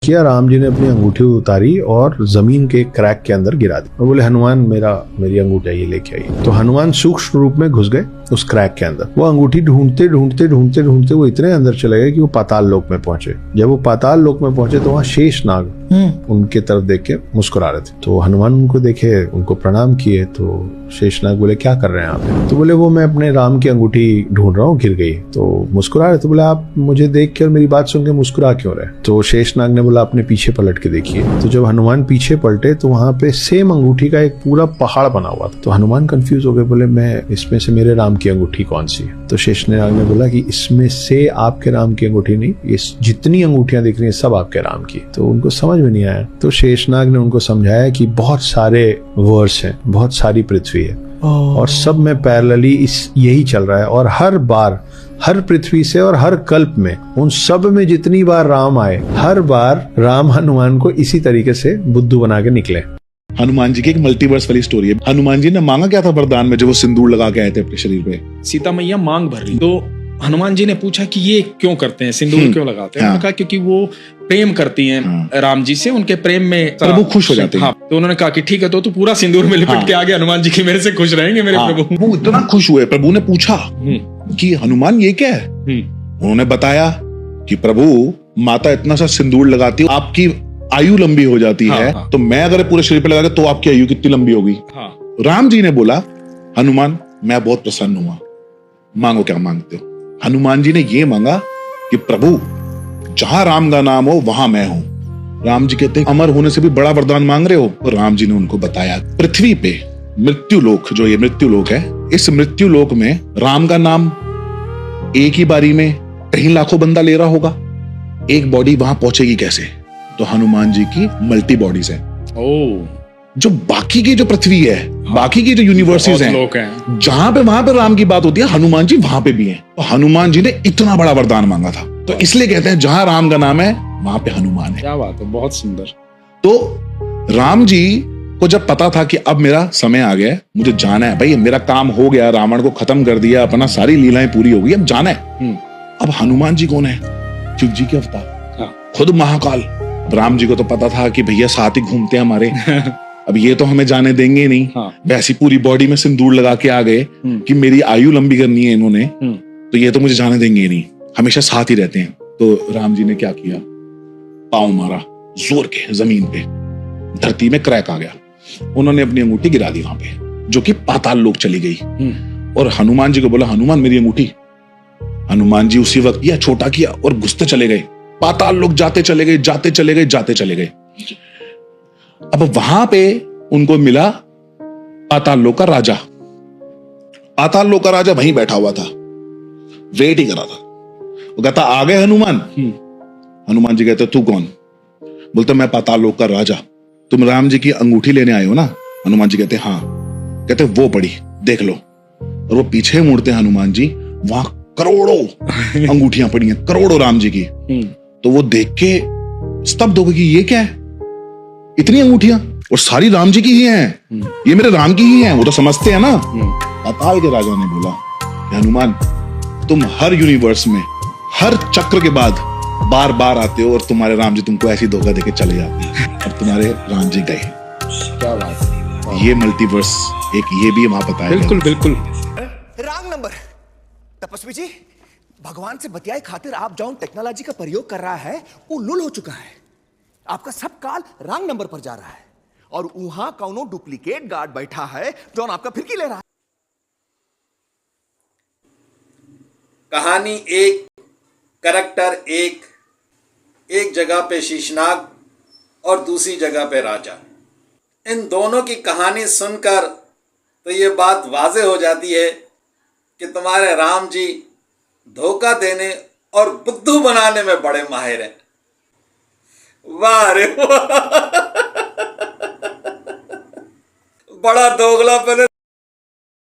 किया, राम जी ने अपनी अंगूठी उतारी और जमीन के क्रैक के अंदर गिरा दी और बोले हनुमान मेरी अंगूठी ये लेके आई। तो हनुमान सूक्ष्म रूप में घुस गए उस क्रैक के अंदर। वो अंगूठी ढूंढते ढूंढते ढूंढते ढूंढते वो इतने अंदर चले गए कि वो पाताल लोक में पहुंचे। जब वो पाताल लोक में पहुंचे तो वहाँ शेषनाग उनके तरफ देख के मुस्कुरा रहे थे। तो हनुमान उनको देखे, उनको प्रणाम किए। तो शेषनाग बोले क्या कर रहे हैं आप? तो बोले वो मैं अपने राम की अंगूठी ढूंढ रहा हूँ, गिर गई। तो मुस्कुरा रहे। तो बोले आप मुझे देख के और मेरी बात सुन के मुस्कुरा क्यों रहे? तो शेषनाग ने बोला अपने पीछे पलट के देखिए। तो जब हनुमान पीछे पलटे तो वहां पे सेम अंगूठी का एक पूरा पहाड़ बना हुआ था। तो हनुमान कंफ्यूज हो गए, बोले मैं इसमें से मेरे राम की अंगूठी कौन सी है? तो शेषनाग ने बोला कि इसमें से आपके राम की अंगूठी नहीं, ये जितनी अंगूठियां दिख रही हैं सब आपके राम की। तो उनको समझ में नहीं आया। तो शेषनाग ने उनको समझाया कि बहुत सारे वर्स हैं, बहुत सारी पृथ्वी है और सब में पैरेलली यही चल रहा है। और हर बार हर पृथ्वी से और हर कल्प में उन सब में जितनी बार राम आए, हर बार राम हनुमान को इसी तरीके से बुद्धू बना के निकले। हनुमान जी की एक मल्टीवर्स वाली स्टोरी है। हनुमान जी ने मांगा क्या था वरदान में जब वो सिंदूर लगा के आए थे अपने शरीर पे? सीता मैया मांग भर रही। तो हनुमान जी ने पूछा कि ये क्यों करते हैं, सिंदूर क्यों लगाते हैं? उन्होंने कहा क्योंकि वो प्रेम करती हैं राम जी से, उनके प्रेम में प्रभु खुश हो जाते हैं। तो उन्होंने कहा कि ठीक है, तो तू पूरा सिंदूर में लिपट के आ गया हनुमान जी की, मेरे से खुश रहेंगे मेरे प्रभु। वो इतना खुश हुए। प्रभु ने पूछा कि हनुमान ये क्या है? उन्होंने बताया कि प्रभु माता इतना सा सिंदूर लगाती है, आपकी आयु लंबी हो जाती है। तो मैं अगर पूरे शरीर पे लगा तो आपकी आयु कितनी लंबी होगी? राम जी ने बोला हनुमान मैं बहुत प्रसन्न हुआ, मांगो क्या मांगते हो? हनुमान जी ने ये मांगा कि प्रभु जहां राम का नाम हो वहां मैं हूं। राम जी कहते हैं अमर होने से भी बड़ा वरदान मांग रहे हो? और राम जी ने उनको बताया पृथ्वी पे मृत्यु लोक, जो ये मृत्यु लोक है, इस मृत्यु लोक में राम का नाम एक ही बारी में कहीं लाखों बंदा ले रहा होगा, एक बॉडी वहां पहुंचेगी कैसे? तो हनुमान जी की मल्टी बॉडीज है। जो बाकी की जो पृथ्वी है, बाकी की जो यूनिवर्सिटीज हैं, जहां पे वहां पे राम की बात होती है, हनुमान जी वहां पे भी हैं। तो हनुमान जी ने इतना बड़ा वरदान मांगा था, तो इसलिए कहते हैं जहां राम का नाम है वहां पे हनुमान है। क्या बात है, बहुत सुंदर। तो राम जी को जब पता था कि अब मेरा समय आ गया, मुझे जाना है, भाई मेरा काम हो गया, रावण को खत्म कर दिया, अपना सारी लीलाएं पूरी हो गई, अब जाना है। अब हनुमान जी कौन है? शिव जी के अवतार, खुद महाकाल। राम जी को तो पता था कि भैया साथ ही घूमते हैं हमारे, अब ये तो हमें जाने देंगे नहीं। वैसी पूरी बॉडी में सिंदूर लगा के आ गए कि मेरी आयु लंबी करनी है इन्होंने, तो ये तो मुझे जाने देंगे नहीं, हमेशा साथ ही रहते हैं। तो राम जी ने क्या किया? पांव मारा जोर के जमीन पे, धरती में क्रैक आ गया। उन्होंने अपनी अंगूठी गिरा दी वहां पे, जो कि पाताल लोक चली गई। और हनुमान जी को बोला हनुमान मेरी अंगूठी। हनुमान जी उसी वक्त यह छोटा किया और घुसते चले गए, पाताल लोक जाते चले गए, जाते चले गए, जाते चले गए। अब वहां पे उनको मिला पाताल लोक का राजा। पाताल लोक का राजा वहीं बैठा हुआ था, वेट ही कर रहा था। वो कहता आ गए हनुमान। हनुमान जी कहते तू कौन? बोलते मैं पाताल लोक का राजा। तुम राम जी की अंगूठी लेने आए हो ना? हनुमान जी कहते हाँ। कहते वो पड़ी देख लो। और वो पीछे मुड़ते हैं हनुमान जी, वहां करोड़ों अंगूठियां पड़ी हैं, करोड़ों राम जी की। तो वो देख के स्तब्ध हो गए कि ये क्या है, इतनी अंगूठियां, और सारी राम जी की ही हैं, ये मेरे राम की ही हैं। वो तो समझते हैं ना। पाताल के राजा ने बोला हनुमान तुम हर यूनिवर्स में हर चक्र के बाद बार बार आते हो और तुम्हारे राम जी तुमको ऐसी धोखा देके चले जाते हैं। अब तुम्हारे राम जी गए। क्या बात है, ये मल्टीवर्स एक ये भी वहां बताया। बिल्कुल बिल्कुल। Wrong number. तपस्वी जी, भगवान से बतियाए खातिर आप जौन टेक्नोलॉजी का प्रयोग कर रहा है वो लुल हो चुका है। आपका सब काल रॉन्ग नंबर पर जा रहा है और वहां कौनो डुप्लीकेट गार्ड बैठा है जौन आपका फिरकी ले रहा है। कहानी एक, करैक्टर एक जगह पे शेषनाग और दूसरी जगह पे राजा। इन दोनों की कहानी सुनकर तो ये बात वाज़े हो जाती है कि तुम्हारे राम जी धोखा देने और बुद्धू बनाने में बड़े माहिर हैं। वाह रे वाह, बड़ा दोगलापन है।